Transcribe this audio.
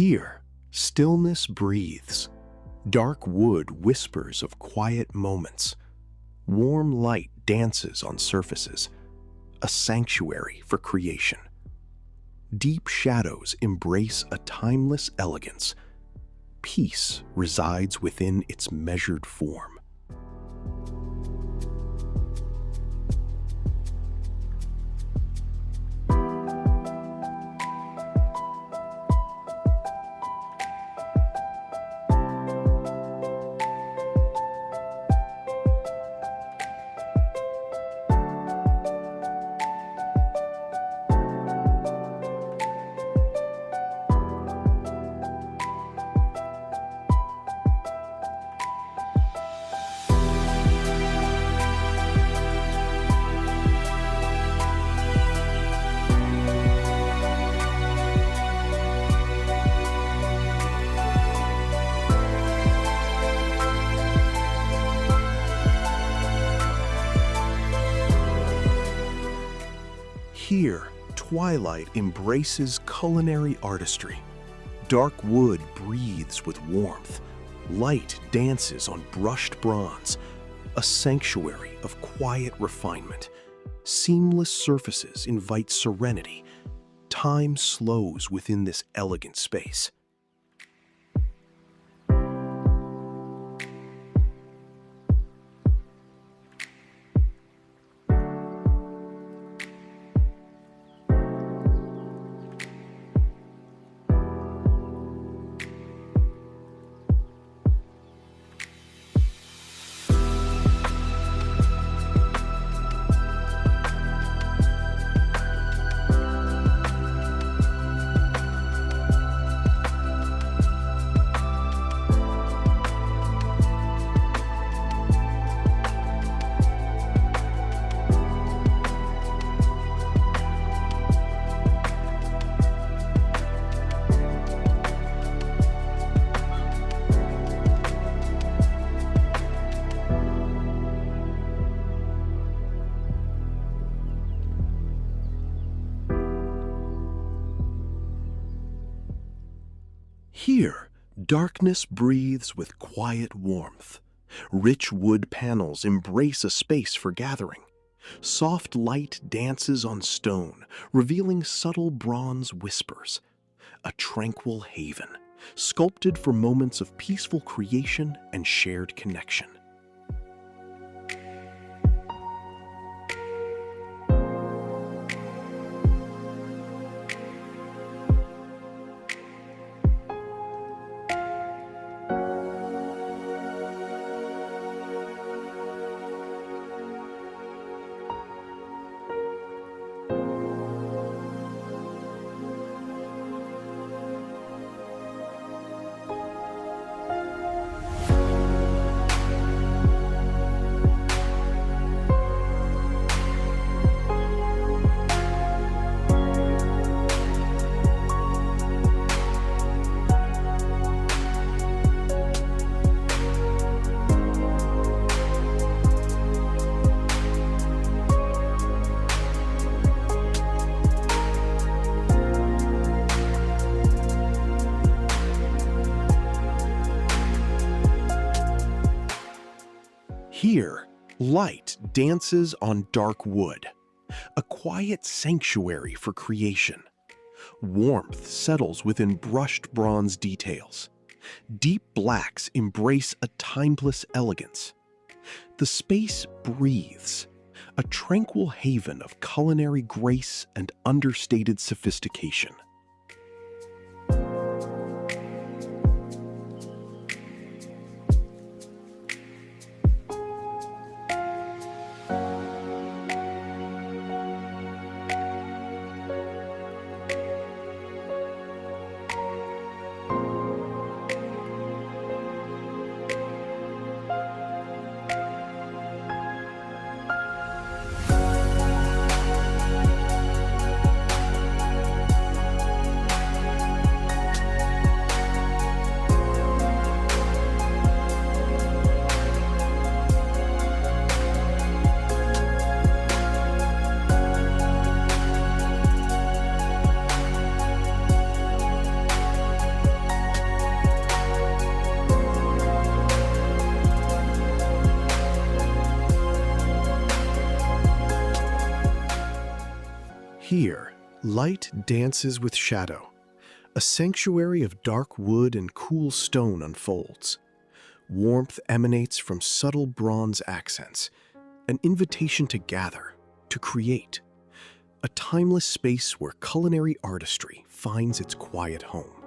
Here, stillness breathes. Dark wood whispers of quiet moments. Warm light dances on surfaces, a sanctuary for creation. Deep shadows embrace a timeless elegance. Peace resides within its measured form. Here, twilight embraces culinary artistry. Dark wood breathes with warmth. Light dances on brushed bronze, a sanctuary of quiet refinement. Seamless surfaces invite serenity. Time slows within this elegant space. Here, darkness breathes with quiet warmth. Rich wood panels embrace a space for gathering. Soft light dances on stone, revealing subtle bronze whispers. A tranquil haven, sculpted for moments of peaceful creation and shared connection. Here, light dances on dark wood, a quiet sanctuary for creation. Warmth settles within brushed bronze details. Deep blacks embrace a timeless elegance. The space breathes, a tranquil haven of culinary grace and understated sophistication. Here, light dances with shadow. A sanctuary of dark wood and cool stone unfolds. Warmth emanates from subtle bronze accents, an invitation to gather, to create. A timeless space where culinary artistry finds its quiet home.